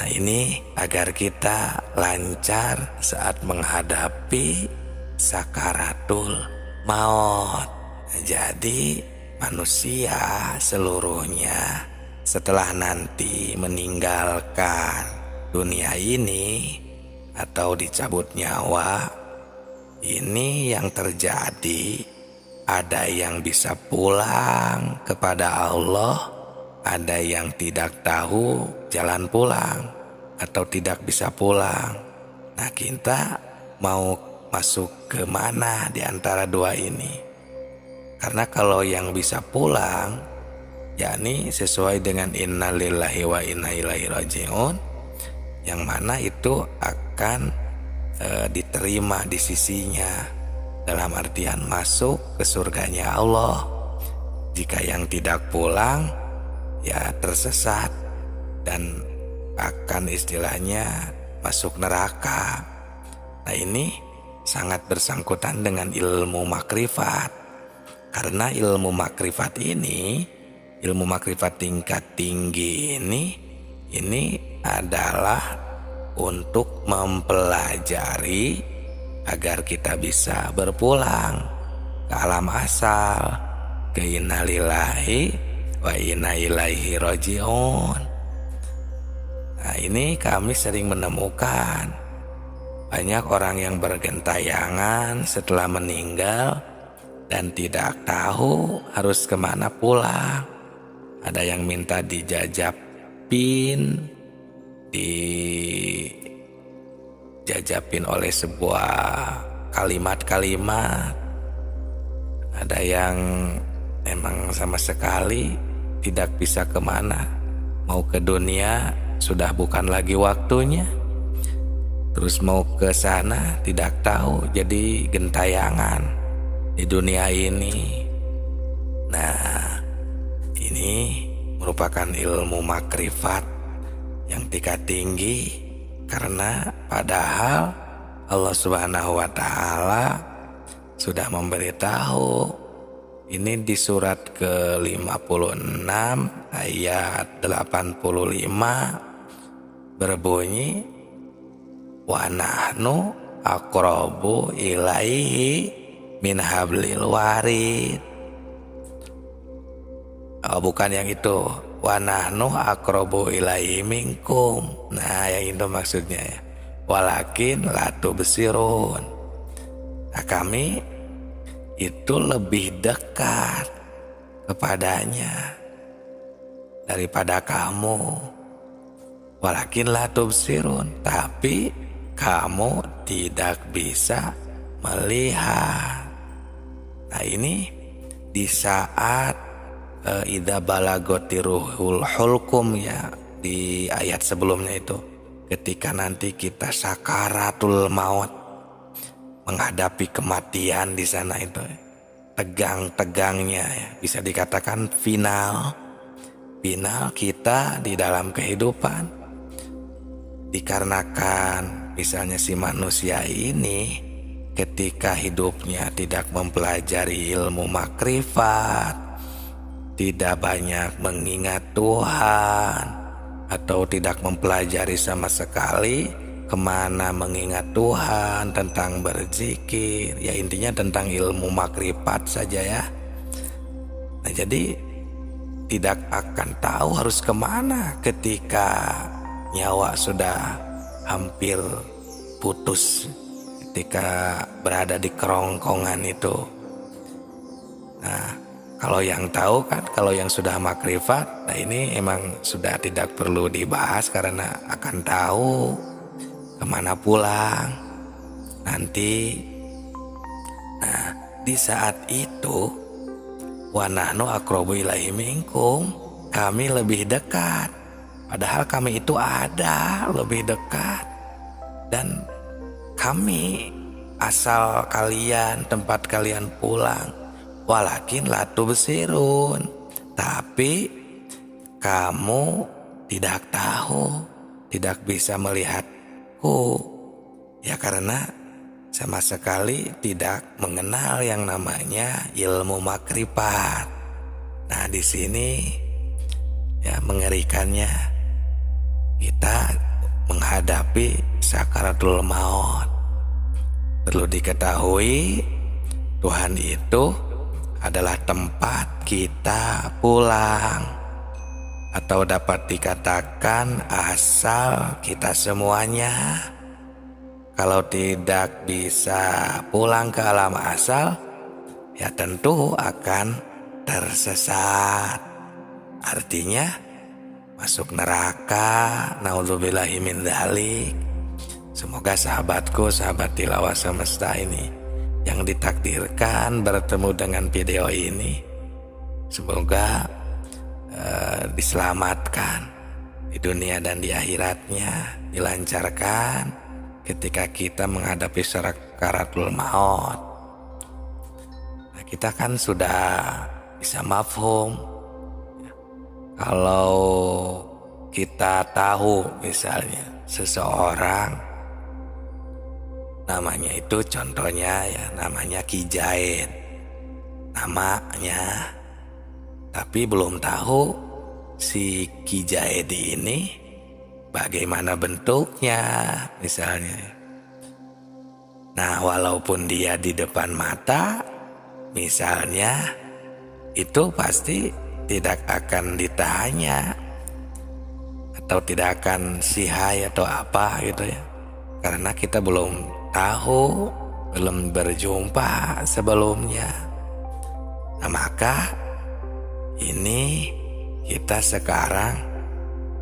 Nah, ini agar kita lancar saat menghadapi sakaratul maut. Nah, jadi manusia seluruhnya setelah nanti meninggalkan dunia ini atau dicabut nyawa, ini yang terjadi, ada yang bisa pulang kepada Allah, ada yang tidak tahu jalan pulang atau tidak bisa pulang. Nah, kita mau masuk ke mana di antara dua ini? Karena kalau yang bisa pulang, yakni sesuai dengan innalillahi wa inna ilaihi raji'un, yang mana itu akan diterima di sisinya, dalam artian masuk ke surganya Allah. Jika yang tidak pulang, ya tersesat dan akan istilahnya masuk neraka. Nah, ini sangat bersangkutan dengan ilmu makrifat, karena ilmu makrifat ini, ilmu makrifat tingkat tinggi ini adalah untuk mempelajari agar kita bisa berpulang ke alam asal, ke innalillahi wa inna ilaihi raji'un. Nah, ini kami sering menemukan banyak orang yang bergentayangan setelah meninggal dan tidak tahu harus kemana pulang. Ada yang minta dijajapin oleh sebuah kalimat-kalimat. Ada yang memang sama sekali tidak bisa kemana, mau ke dunia sudah bukan lagi waktunya, terus mau ke sana tidak tahu, jadi gentayangan di dunia ini. Nah, ini merupakan ilmu makrifat yang tingkat tinggi, karena padahal Allah Subhanahu wa Ta'ala sudah memberitahu ini di surat ke-56 ayat 85 berbunyi, wa nahnu aqrabu ilaihi min hablil warid. Oh, bukan yang itu, wa nahnu aqrabu ilaihi minkum. Nah, yang itu maksudnya ya, walakin la tubsirun. Nah, kami itu lebih dekat kepadanya daripada kamu, walakin la tubsirun, tapi kamu tidak bisa melihat. Nah, ini di saat idza balagoti ruhul hulkum, ya, di ayat sebelumnya itu, ketika nanti kita sakaratul maut, menghadapi kematian di sana itu, tegang-tegangnya, ya, bisa dikatakan final kita di dalam kehidupan. Dikarenakan misalnya si manusia ini ketika hidupnya tidak mempelajari ilmu makrifat, tidak banyak mengingat Tuhan, atau tidak mempelajari sama sekali kemana mengingat Tuhan, tentang berzikir, ya intinya tentang ilmu makrifat saja ya. Nah, jadi tidak akan tahu harus kemana ketika nyawa sudah hampir putus, ketika berada di kerongkongan itu. Nah, kalau yang tahu kan, kalau yang sudah makrifat, nah ini emang sudah tidak perlu dibahas karena akan tahu kemana pulang nanti. Nah, di saat itu, wa nahnu aqrabu ilaihi minkum, kami lebih dekat. Padahal kami itu ada lebih dekat, dan kami asal kalian, tempat kalian pulang, walakin la tubsirun, tapi kamu tidak tahu, tidak bisa melihatku, ya karena sama sekali tidak mengenal yang namanya ilmu makrifat. Nah, di sini ya mengerikannya, kita menghadapi sakaratul maut. Perlu diketahui, Tuhan itu adalah tempat kita pulang, atau dapat dikatakan asal kita semuanya. Kalau tidak bisa pulang ke alam asal, ya tentu akan tersesat. Artinya masuk neraka. Naudzubillahi min dzalik. Semoga sahabatku, sahabat tilawah semesta ini yang ditakdirkan bertemu dengan video ini, semoga diselamatkan di dunia dan di akhiratnya, dilancarkan ketika kita menghadapi sakaratul maut. Nah, kita kan sudah bisa mafhum. Kalau kita tahu misalnya seseorang namanya itu, contohnya ya namanya Ki Jaid, namanya, tapi belum tahu si Ki Jaid ini bagaimana bentuknya misalnya. Nah, walaupun dia di depan mata misalnya, itu pasti tidak akan ditanya atau tidak akan sihai atau apa gitu ya, karena kita belum tahu, belum berjumpa sebelumnya. Nah, maka ini kita sekarang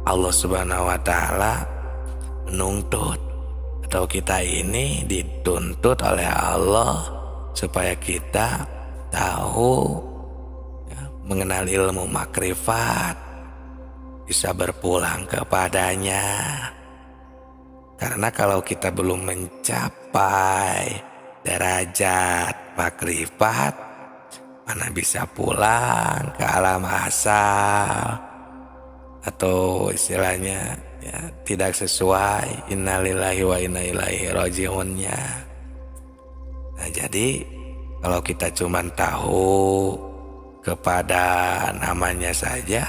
Allah Subhanahu wa Ta'ala menuntut, atau kita ini dituntut oleh Allah supaya kita tahu ya, mengenal ilmu makrifat, bisa berpulang kepadanya. Karena kalau kita belum mencapai derajat makrifat, mana bisa pulang ke alam asal, atau istilahnya ya tidak sesuai innalillahi wa inna ilaihi rajiunnya. Nah, jadi kalau kita cuma tahu kepada namanya saja,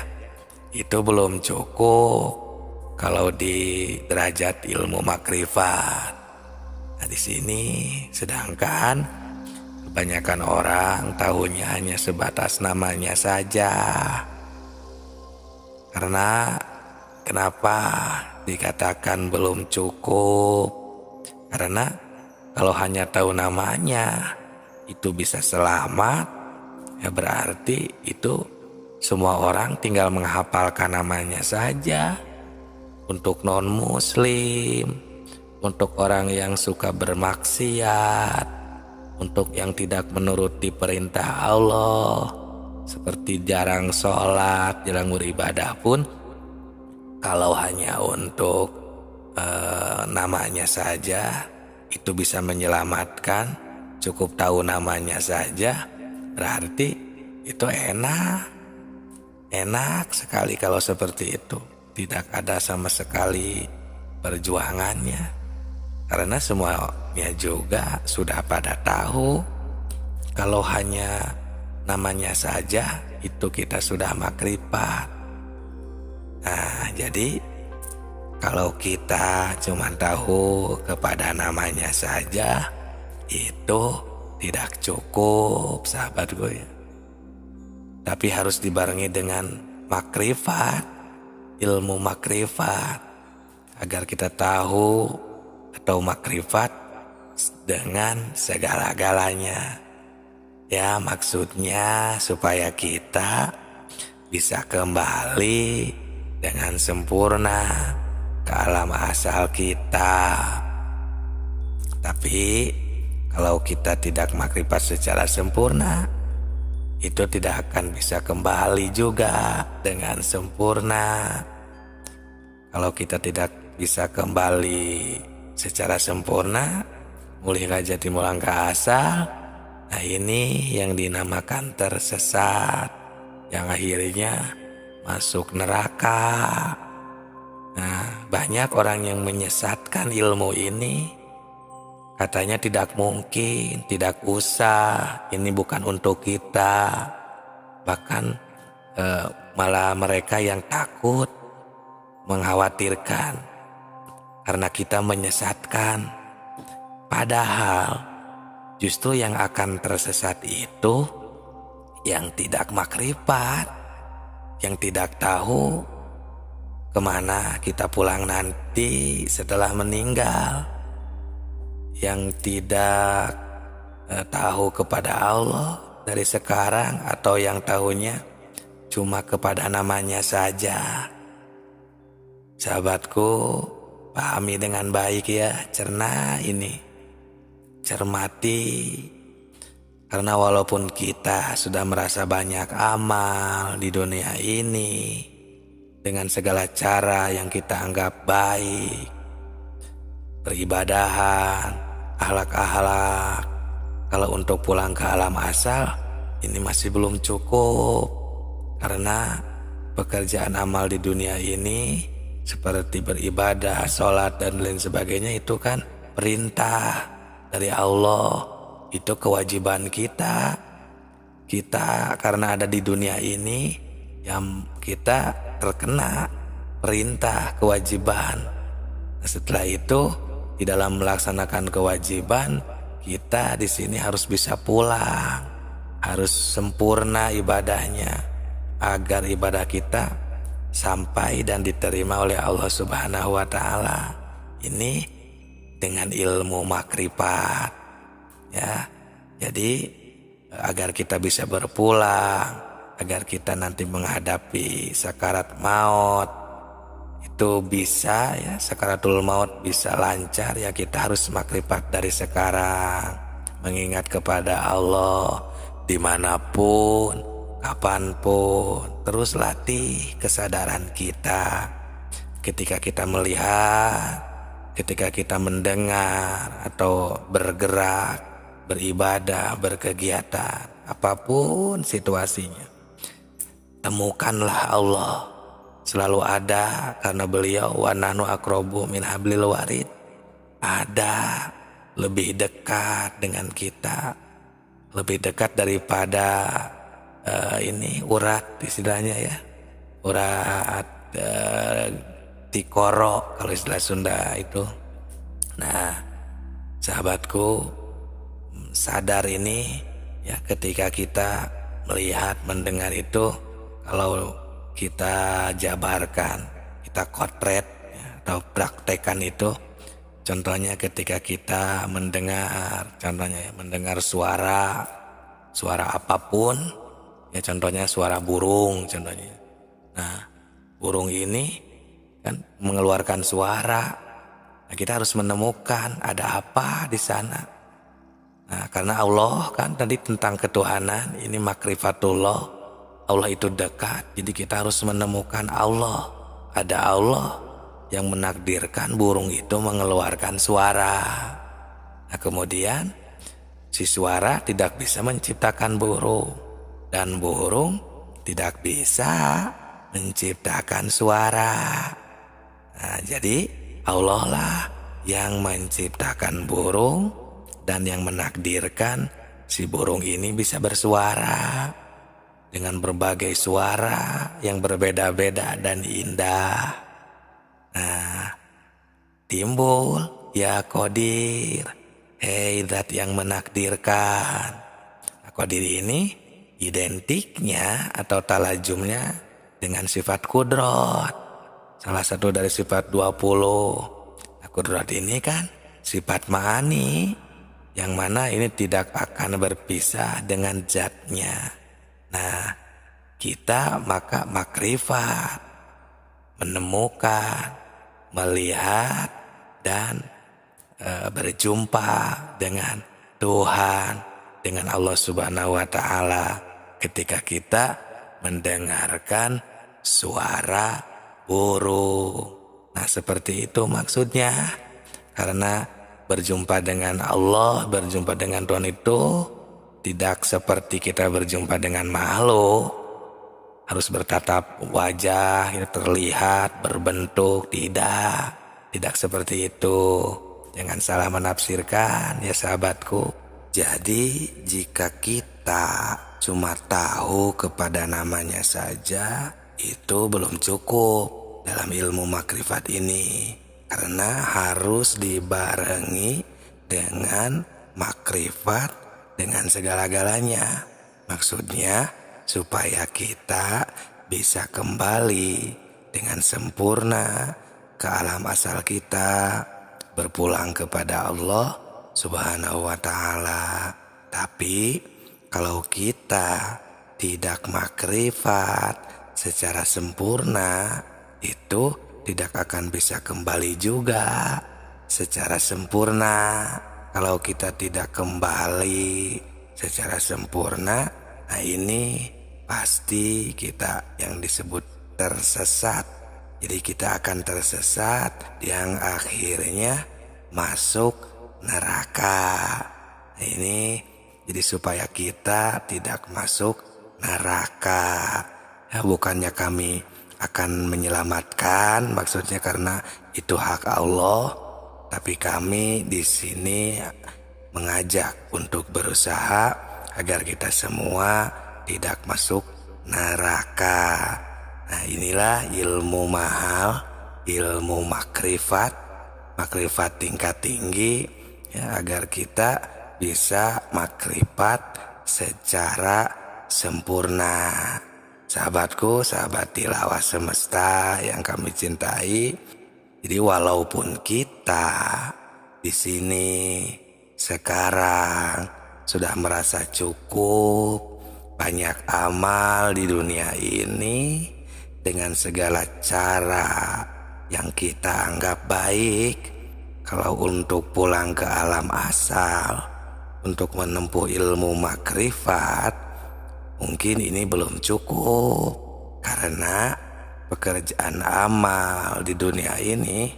itu belum cukup kalau di derajat ilmu makrifat. Nah, di sini sedangkan kebanyakan orang tahunya hanya sebatas namanya saja. Karena kenapa dikatakan belum cukup? Karena kalau hanya tahu namanya itu bisa selamat, ya berarti itu semua orang tinggal menghafalkan namanya saja. Untuk non-muslim, untuk orang yang suka bermaksiat, untuk yang tidak menuruti perintah Allah, seperti jarang sholat, jarang beribadah pun, kalau hanya untuk namanya saja itu bisa menyelamatkan, cukup tahu namanya saja, berarti itu enak sekali kalau seperti itu. Tidak ada sama sekali perjuangannya, karena semuanya juga sudah pada tahu kalau hanya namanya saja itu kita sudah makrifat. Nah, jadi kalau kita cuma tahu kepada namanya saja, itu tidak cukup, sahabat gue. Tapi harus dibarengi dengan makrifat, ilmu makrifat, agar kita tahu atau makrifat dengan segala-galanya. Ya, maksudnya supaya kita bisa kembali dengan sempurna ke alam asal kita. Tapi kalau kita tidak makrifat secara sempurna, itu tidak akan bisa kembali juga dengan sempurna. Kalau kita tidak bisa kembali secara sempurna, mulih jadi mulang ke asal, nah ini yang dinamakan tersesat, yang akhirnya masuk neraka. Nah, banyak orang yang menyesatkan ilmu ini, katanya tidak mungkin, tidak usah, ini bukan untuk kita. Bahkan malah mereka yang takut, mengkhawatirkan karena kita menyesatkan. Padahal justru yang akan tersesat itu yang tidak makrifat, yang tidak tahu kemana kita pulang nanti setelah meninggal, yang tidak tahu kepada Allah dari sekarang, atau yang tahunya cuma kepada namanya saja. Sahabatku, pahami dengan baik ya, cerna ini, cermati. Karena walaupun kita sudah merasa banyak amal di dunia ini, dengan segala cara yang kita anggap baik, peribadahan, akhlak-akhlak, kalau untuk pulang ke alam asal, ini masih belum cukup. Karena pekerjaan amal di dunia ini, seperti beribadah, sholat, dan lain sebagainya, itu kan perintah dari Allah. Itu kewajiban kita. Kita karena ada di dunia ini, yang kita terkena perintah, kewajiban. Nah, setelah itu, di dalam melaksanakan kewajiban, kita di sini harus bisa pulang, harus sempurna ibadahnya, agar ibadah kita sampai dan diterima oleh Allah Subhanahu wa Ta'ala. Ini dengan ilmu makrifat. Ya, jadi agar kita bisa berpulang, agar kita nanti menghadapi sakarat maut itu bisa, ya, sakaratul maut bisa lancar, ya kita harus makrifat dari sekarang, mengingat kepada Allah dimanapun, kapanpun. Terus latih kesadaran kita ketika kita melihat, ketika kita mendengar atau bergerak, beribadah, berkegiatan, apapun situasinya, temukanlah Allah. Selalu ada, karena beliau wa nahnu aqrabu min hablil warid, ada, lebih dekat dengan kita, lebih dekat daripada ini urat, istilahnya ya, urat tikoro kalau istilah Sunda itu. Nah, sahabatku, sadar ini ya, ketika kita melihat, mendengar itu, kalau kita jabarkan, kita kotret ya, atau praktekkan itu. Contohnya ketika kita mendengar, contohnya ya, mendengar suara apapun ya, contohnya suara burung contohnya. Nah, burung ini kan mengeluarkan suara. Nah, kita harus menemukan ada apa di sana. Nah, karena Allah kan tadi tentang ketuhanan, ini makrifatullah, Allah itu dekat. Jadi kita harus menemukan Allah. Ada Allah yang menakdirkan burung itu mengeluarkan suara. Nah, kemudian si suara tidak bisa menciptakan burung, dan burung tidak bisa menciptakan suara. Nah, jadi Allah lah yang menciptakan burung dan yang menakdirkan si burung ini bisa bersuara dengan berbagai suara yang berbeda-beda dan indah. Nah, timbul ya Qadir, hei zat yang menakdirkan. Nah, Qadir ini identiknya atau talajumnya dengan sifat kudrat, salah satu dari sifat 20. Nah, kudrat ini kan sifat ma'ani, yang mana ini tidak akan berpisah dengan zatnya. Nah, kita maka makrifat, menemukan, melihat, dan berjumpa dengan Tuhan, dengan Allah Subhanahu wa Ta'ala, ketika kita mendengarkan suara burung. Nah, seperti itu maksudnya. Karena berjumpa dengan Allah, berjumpa dengan Tuhan itu tidak seperti kita berjumpa dengan makhluk, harus bertatap wajah, terlihat, berbentuk. Tidak seperti itu. Jangan salah menafsirkan ya sahabatku. Jadi jika kita cuma tahu kepada namanya saja, itu belum cukup dalam ilmu makrifat ini. karena harus dibarengi dengan makrifat dengan segala-galanya. Maksudnya supaya kita bisa kembali dengan sempurna ke alam asal kita, berpulang kepada Allah Subhanahu wa ta'ala. Tapi kalau kita tidak makrifat secara sempurna, itu tidak akan bisa kembali juga secara sempurna. Kalau kita tidak kembali secara sempurna, nah ini pasti kita yang disebut tersesat. Jadi kita akan tersesat yang akhirnya masuk neraka. Nah ini jadi supaya kita tidak masuk neraka. Ya, bukannya kami akan menyelamatkan, maksudnya karena itu hak Allah, tapi kami di sini mengajak untuk berusaha agar kita semua tidak masuk neraka. Nah inilah ilmu mahal, ilmu makrifat tingkat tinggi, ya, agar kita bisa makrifat secara sempurna. Sahabatku, sahabat tilawah semesta yang kami cintai, jadi walaupun kita di sini sekarang sudah merasa cukup banyak amal di dunia ini dengan segala cara yang kita anggap baik, kalau untuk pulang ke alam asal, untuk menempuh ilmu makrifat, mungkin ini belum cukup, karena pekerjaan amal di dunia ini,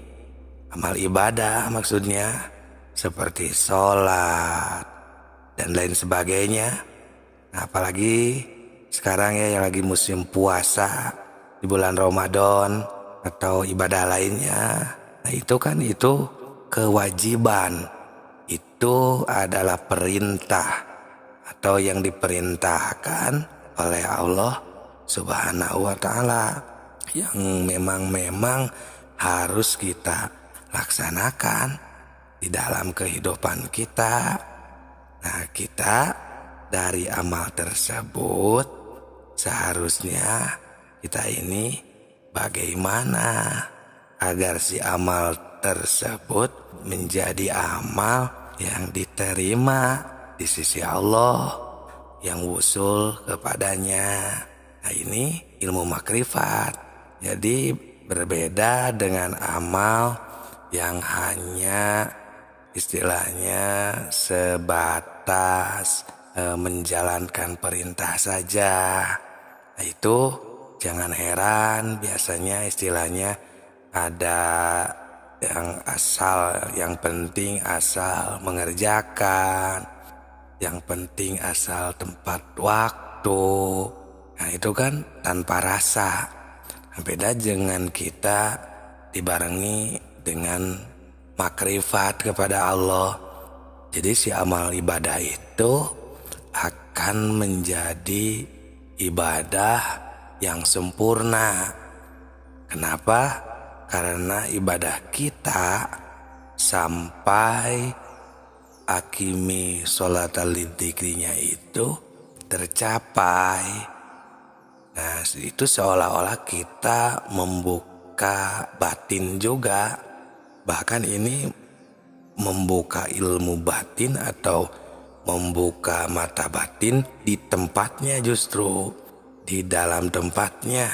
amal ibadah maksudnya, seperti sholat dan lain sebagainya. Nah, apalagi sekarang ya yang lagi musim puasa di bulan Ramadan atau ibadah lainnya. Nah itu kan itu kewajiban, itu adalah perintah atau yang diperintahkan oleh Allah Subhanahu wa ta'ala, yang memang harus kita laksanakan di dalam kehidupan kita. Nah kita dari amal tersebut seharusnya kita ini bagaimana agar si amal tersebut menjadi amal yang diterima di sisi Allah, yang wusul kepadanya. Nah ini ilmu makrifat. Jadi berbeda dengan amal yang hanya istilahnya sebatas menjalankan perintah saja. Nah itu jangan heran, biasanya istilahnya ada yang penting asal mengerjakan, yang penting asal tempat waktu. Nah itu kan tanpa rasa. Beda dengan kita dibarengi dengan makrifat kepada Allah. Jadi si amal ibadah itu akan menjadi ibadah yang sempurna. Kenapa? Karena ibadah kita sampai akimi sholatal lidzikrinya itu tercapai. Nah itu seolah-olah kita membuka batin juga. Bahkan ini membuka ilmu batin atau membuka mata batin di tempatnya, justru di dalam tempatnya.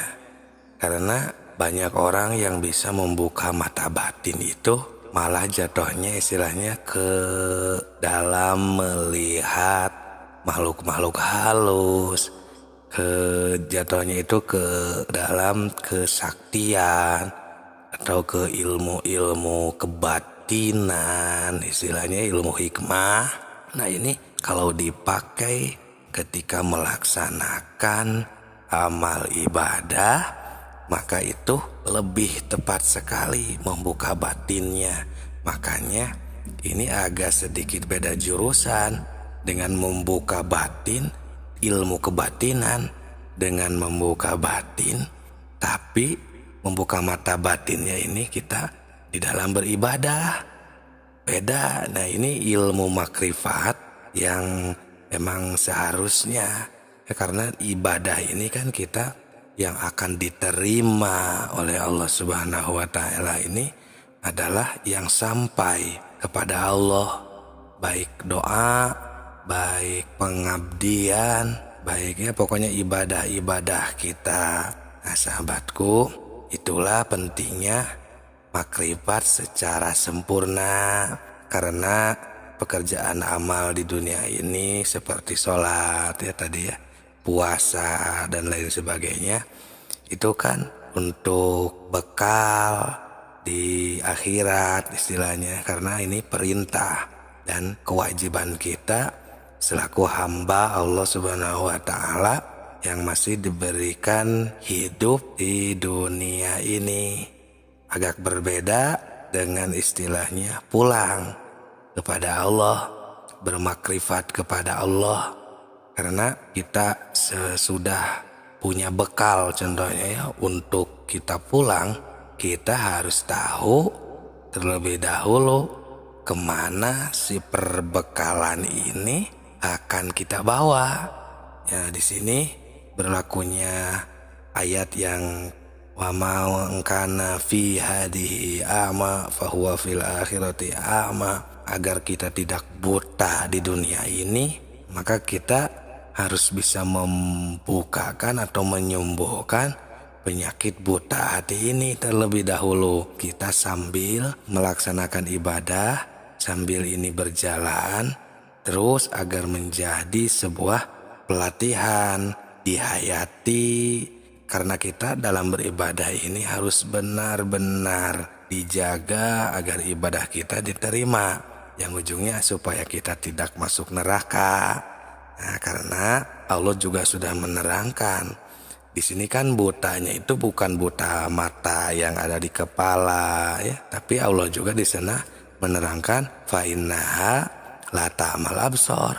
Karena banyak orang yang bisa membuka mata batin itu malah jatuhnya istilahnya ke dalam melihat makhluk-makhluk halus, jatuhnya itu ke dalam kesaktian atau ke ilmu-ilmu kebatinan, istilahnya ilmu hikmah. Nah ini kalau dipakai ketika melaksanakan amal ibadah, maka itu lebih tepat sekali membuka batinnya. Makanya ini agak sedikit beda jurusan dengan membuka batin, ilmu kebatinan dengan membuka batin. Tapi membuka mata batinnya ini kita di dalam beribadah. Beda. Nah, ini ilmu makrifat yang emang seharusnya ya, karena ibadah ini kan kita yang akan diterima oleh Allah Subhanahu wa taala ini adalah yang sampai kepada Allah, baik doa, baik pengabdian, baiknya pokoknya ibadah-ibadah kita. Nah, sahabatku, itulah pentingnya makrifat secara sempurna, karena pekerjaan amal di dunia ini seperti sholat ya tadi ya, puasa dan lain sebagainya, itu kan untuk bekal di akhirat istilahnya, karena ini perintah dan kewajiban kita selaku hamba Allah Subhanahu wa taala yang masih diberikan hidup di dunia ini. Agak berbeda dengan istilahnya pulang kepada Allah, bermakrifat kepada Allah. Karena kita sesudah punya bekal contohnya ya, untuk kita pulang, kita harus tahu terlebih dahulu kemana si perbekalan ini akan kita bawa. Ya, di sini berlakunya ayat yang wa ma kana fi hadhihi a'ma fahuwa fil akhirati a'ma, agar kita tidak buta di dunia ini, maka kita harus bisa membukakan atau menyembuhkan penyakit buta hati ini terlebih dahulu. Kita sambil melaksanakan ibadah, sambil ini berjalan terus agar menjadi sebuah pelatihan, dihayati. Karena kita dalam beribadah ini harus benar-benar dijaga agar ibadah kita diterima, yang ujungnya supaya kita tidak masuk neraka. Nah, karena Allah juga sudah menerangkan di sini kan butanya itu bukan buta mata yang ada di kepala ya, tapi Allah juga di sana menerangkan fa innaha la ta'mal absor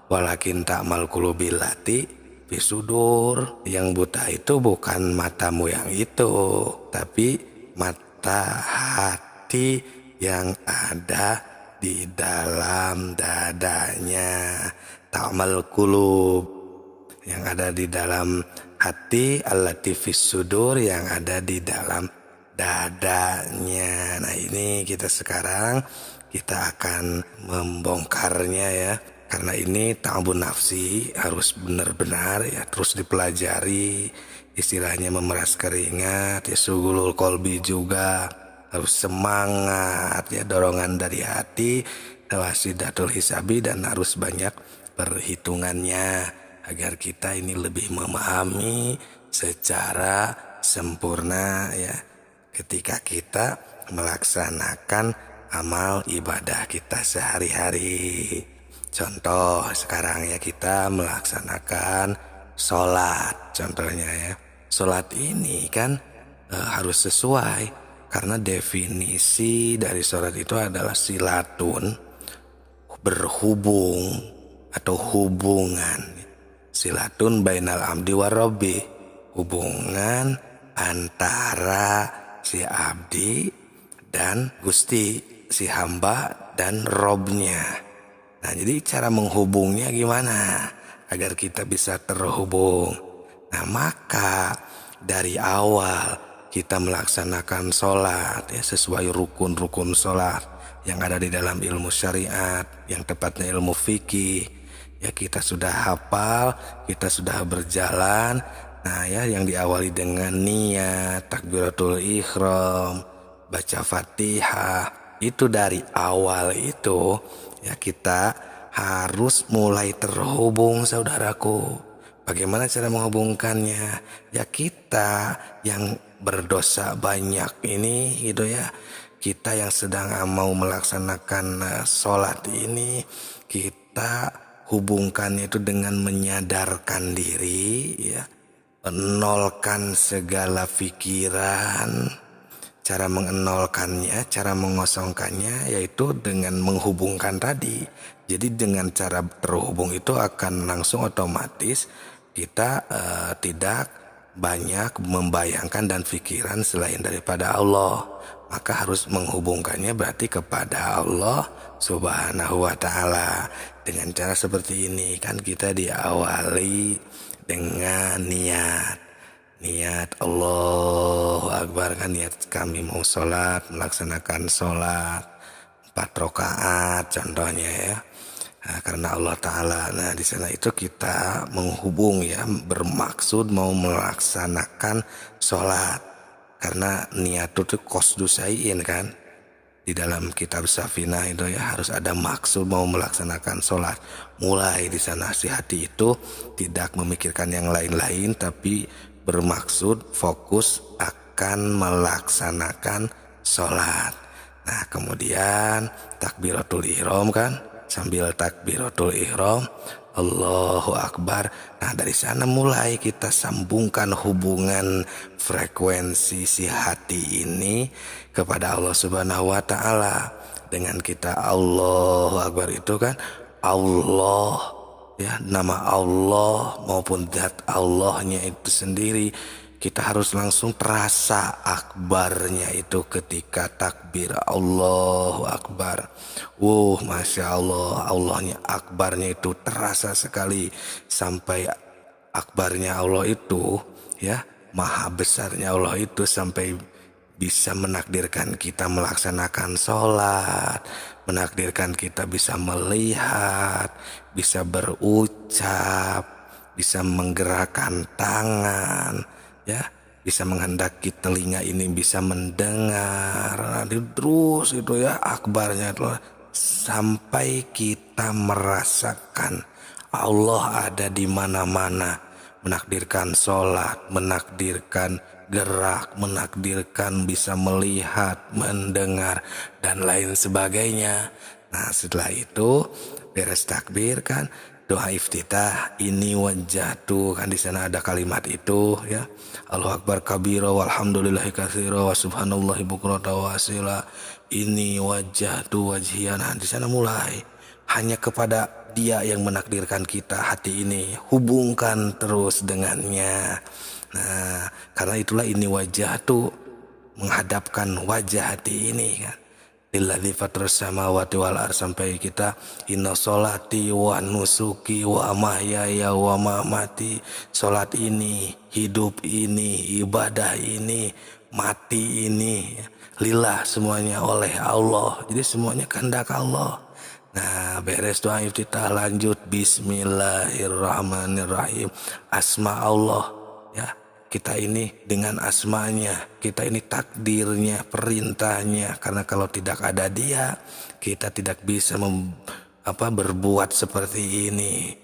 walakin ta'mal qulubil lati bisudur. Yang buta itu bukan matamu yang itu, tapi mata hati yang ada di dalam dadanya. Ta'mal qulub, yang ada di dalam hati, allati fisudur, yang ada di dalam dadanya. Nah, ini kita sekarang kita akan membongkarnya ya. Karena ini ta'abun nafsi, harus benar-benar ya terus dipelajari, istilahnya memeras keringat ya, sugulul kolbi juga harus semangat ya, dorongan dari hati, wasidatul hisabi, dan harus banyak perhitungannya agar kita ini lebih memahami secara sempurna ya ketika kita melaksanakan amal ibadah kita sehari-hari. Contoh sekarang ya, kita melaksanakan sholat contohnya ya. Sholat ini kan harus sesuai, karena definisi dari sholat itu adalah silatun, berhubung atau hubungan. Silatun bainal abdi wa rabbi, hubungan antara si abdi dan Gusti, si hamba dan Robnya. Nah, jadi cara menghubungnya gimana agar kita bisa terhubung? Nah, maka dari awal kita melaksanakan sholat ya, sesuai rukun-rukun sholat yang ada di dalam ilmu syariat, yang tepatnya ilmu fikih. Ya, kita sudah hafal, kita sudah berjalan. Nah ya, yang diawali dengan niat, takbiratul ihram, baca Fatihah, itu dari awal itu ya kita harus mulai terhubung, saudaraku. Bagaimana cara menghubungkannya? Ya kita yang berdosa banyak ini gitu ya, kita yang sedang mau melaksanakan sholat ini, kita hubungkan itu dengan menyadarkan diri ya, menolkan segala pikiran. Cara mengenolkannya, cara mengosongkannya yaitu dengan menghubungkan tadi. Jadi dengan cara terhubung itu akan langsung otomatis kita tidak banyak membayangkan dan pikiran selain daripada Allah, maka harus menghubungkannya berarti kepada Allah Subhanahu wa Ta'ala. Dengan cara seperti ini kan kita diawali dengan niat Allahu Akbar, kan niat kami mau sholat, melaksanakan sholat 4 rakaat contohnya ya. Nah, karena Allah Ta'ala. Nah di sana itu kita menghubung ya, bermaksud mau melaksanakan sholat. Karena niat itu qasdu syai'in kan. Di dalam kitab Safinah itu ya harus ada maksud mau melaksanakan sholat. Mulai di sana si hati itu tidak memikirkan yang lain-lain, tapi bermaksud fokus akan melaksanakan sholat. Nah kemudian takbiratul ihram kan, sambil takbiratul ihram Allahu Akbar. Nah dari sana mulai kita sambungkan hubungan frekuensi si hati ini kepada Allah Subhanahu wa Ta'ala. Dengan kita Allahu Akbar itu kan Allah ya, nama Allah maupun zat Allahnya itu sendiri, kita harus langsung terasa akbarnya itu ketika takbir Allahu Akbar. Masya Allah, Allahnya akbarnya itu terasa sekali. Sampai akbarnya Allah itu ya, maha besarnya Allah itu sampai bisa menakdirkan kita melaksanakan sholat, menakdirkan kita bisa melihat, bisa berucap, bisa menggerakkan tangan ya, bisa menghendaki telinga ini bisa mendengar. Nanti terus itu ya akbarnya itu sampai kita merasakan Allah ada di mana-mana, menakdirkan sholat, menakdirkan gerak, menakdirkan bisa melihat, mendengar dan lain sebagainya. Nah setelah itu beres takbir kan, doa iftitah ini wajjahtu kan, di sana ada kalimat itu ya, Allahu Akbar kabira walhamdulillahi katsira wa subhanallahi bukrata wa asila, ini wajjahtu wajhiya. Nah di sana mulai hanya kepada Dia yang menakdirkan kita hati ini, hubungkan terus dengannya. Nah karena itulah ini wajjahtu, menghadapkan wajah hati ini kan, lilladzi fatras samawati wal ardh, sampai kita inna sholati wa nusuki wa mahyaya wa mamati, sholat ini, hidup ini, ibadah ini, mati ini lillah, semuanya oleh Allah, jadi semuanya kehendak Allah. Nah beres doa iftitah lanjut bismillahirrahmanirrahim, asma Allah ya, kita ini dengan asmanya, kita ini takdirnya, perintahnya, karena kalau tidak ada Dia kita tidak bisa berbuat seperti ini.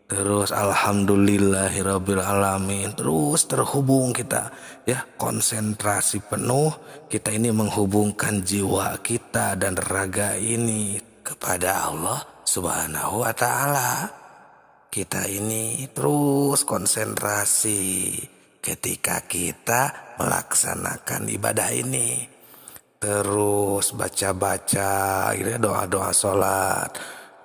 Terus alhamdulillahirabbil alamin, terus terhubung kita ya, konsentrasi penuh kita ini menghubungkan jiwa kita dan raga ini kepada Allah Subhanahu wa Ta'ala. Kita ini terus konsentrasi ketika kita melaksanakan ibadah ini, terus baca-baca gitu ya, doa-doa sholat,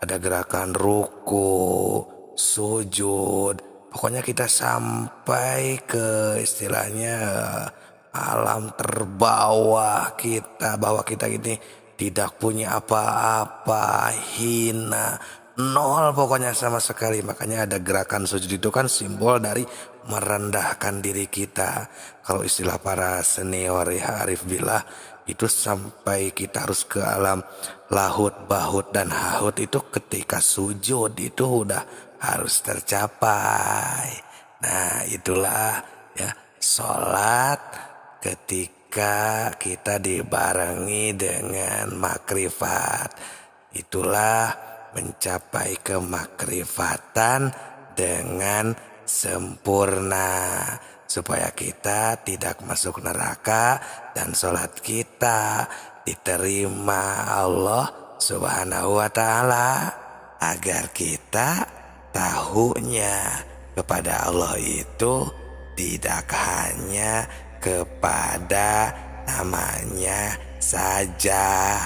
ada gerakan ruku, sujud, pokoknya kita sampai ke istilahnya alam terbawah kita, bahwa kita ini tidak punya apa-apa, hina, nol pokoknya sama sekali. Makanya ada gerakan sujud itu kan simbol dari merendahkan diri kita. Kalau istilah para senior ya, arif billah, itu sampai kita harus ke alam lahut, bahut dan hahut, itu ketika sujud itu udah harus tercapai. Nah itulah ya sholat ketika kita dibarengi dengan makrifat, itulah mencapai kemakrifatan dengan sempurna, supaya kita tidak masuk neraka dan sholat kita diterima Allah Subhanahu wa Ta'ala, agar kita tahunya kepada Allah itu tidak hanya kepada namanya saja.